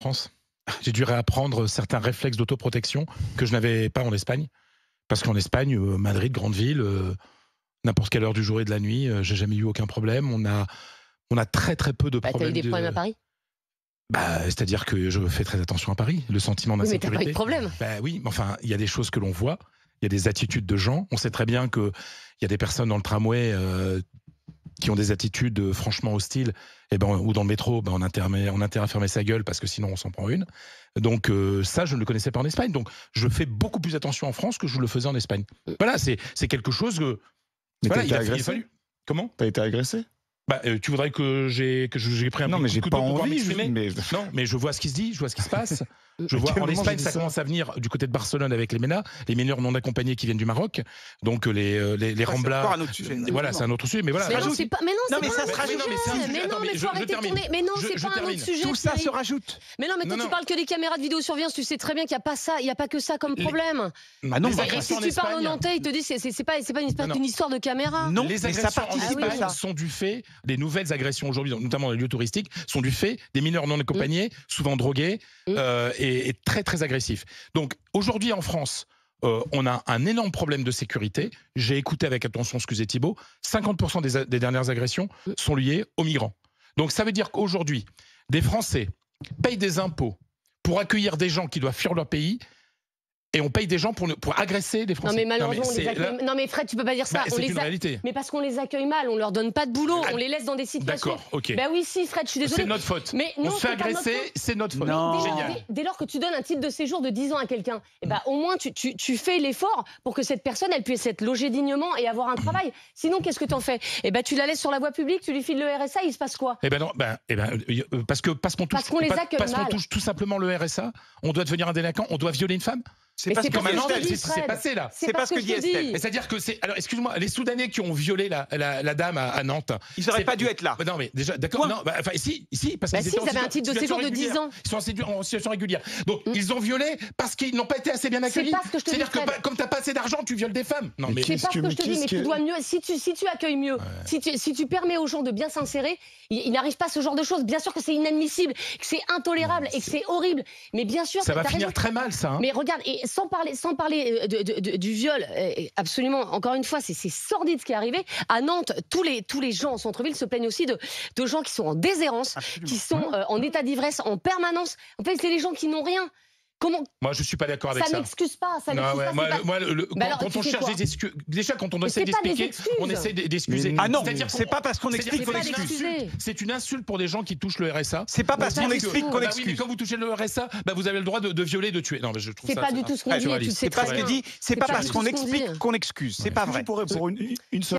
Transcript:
France. J'ai dû réapprendre certains réflexes d'autoprotection que je n'avais pas en Espagne. Parce qu'en Espagne, Madrid, grande ville, n'importe quelle heure du jour et de la nuit, j'ai jamais eu aucun problème. On a très très peu de problèmes. T'as eu des problèmes à Paris? C'est-à-dire que je fais très attention à Paris, le sentiment d'insécurité. Oui, mais t'as pas eu de problème. Oui, mais enfin, il y a des choses que l'on voit, il y a des attitudes de gens. On sait très bien qu'il y a des personnes dans le tramway qui ont des attitudes franchement hostiles, ou dans le métro, on a intérêt à fermer sa gueule parce que sinon on s'en prend une. Donc ça, je ne le connaissais pas en Espagne. Donc je fais beaucoup plus attention en France que je le faisais en Espagne. Voilà, c'est quelque chose que... Mais voilà, il a fallu. Comment? T'as été agressé? Tu voudrais que j'ai pris un non, mais j'ai pas envie. Non, mais je vois ce qui se dit, je vois ce qui se passe. Je vois en Espagne, ça commence à venir du côté de Barcelone avec les MENA, les mineurs non accompagnés qui viennent du Maroc. Donc les Ramblas. C'est encore un autre sujet. Voilà, c'est un autre sujet. Mais voilà. Mais non, c'est pas un autre sujet. Mais non, mais faut arrêter de tourner. Mais non, c'est pas un autre sujet. Tout ça se rajoute. Mais non, mais toi, tu parles que des caméras de vidéosurveillance. Tu sais très bien qu'il n'y a pas ça, il n'y a pas que ça comme problème. Et si tu parles aux Nantais, ils te disent c'est pas une histoire de caméra. Non, les agressions en Espagne sont du fait des nouvelles agressions aujourd'hui, notamment dans les lieux touristiques, sont du fait des mineurs non accompagnés, souvent drogués et très très agressifs. Donc aujourd'hui en France, on a un énorme problème de sécurité. J'ai écouté avec attention ce que disait Thibault. 50% des dernières agressions sont liées aux migrants. Donc ça veut dire qu'aujourd'hui, des Français payent des impôts pour accueillir des gens qui doivent fuir leur pays. Et on paye des gens pour agresser des Français. Non mais malheureusement, on les accueille... Non mais Fred, tu peux pas dire ça. C'est une réalité. Mais parce qu'on les accueille mal, on leur donne pas de boulot, on les laisse dans des situations... D'accord, ok. Oui si Fred, je suis désolée. C'est notre faute. Mais non, on se fait agresser, c'est notre faute. Non. Dès lors que tu donnes un titre de séjour de 10 ans à quelqu'un, au moins tu fais l'effort pour que cette personne, elle puisse être logée dignement et avoir un travail. Sinon, qu'est-ce que t'en fais? Tu la laisses sur la voie publique, tu lui files le RSA, il se passe quoi? Parce qu'on les accueille mal. Parce qu'on touche tout simplement le RSA, on doit devenir un délinquant, on doit violer une femme. C'est pas ce que c'est passé là. C'est pas ce que dit Estelle. C'est-à-dire que c'est. Alors excuse-moi, les Soudanais qui ont violé la dame à Nantes. Ils n'auraient pas dû être là. Non mais déjà, d'accord. Non, si, parce qu'ils ils avaient un titre de séjour de 10 ans. Ils sont en situation régulière. Donc ils ont violé parce qu'ils n'ont pas été assez bien accueillis. C'est-à-dire que comme t'as pas assez d'argent, tu violes des femmes. Non mais. C'est pas ce que je te dis, mais tu dois mieux. Si tu accueilles mieux, si tu permets aux gens de bien s'insérer, il n'arrive pas ce genre de choses. Bien sûr que c'est inadmissible, que c'est intolérable et que c'est horrible. Mais bien sûr, ça va finir très mal, ça. Mais regarde, et sans parler du viol, absolument, encore une fois, c'est sordide ce qui est arrivé. À Nantes, tous les gens en centre-ville se plaignent aussi de gens qui sont en déshérence, qui sont en état d'ivresse en permanence. En fait, c'est les gens qui n'ont rien. Comment... Moi, je suis pas d'accord avec ça. Ça n'excuse pas. Quand on cherche des excuses, déjà quand on essaie d'expliquer, on essaie d'excuser. Ah non, c'est pas parce qu'on explique qu'on excuse. C'est une insulte pour des gens qui touchent le RSA. C'est pas parce qu'on explique qu'on excuse. Quand vous touchez le RSA, vous avez le droit de violer, de tuer. Non, mais je trouve ça. C'est pas du tout ce qu'on dit. C'est pas ce qu'il dit. C'est pas parce qu'on explique qu'on excuse. C'est pas vrai. Pour une seule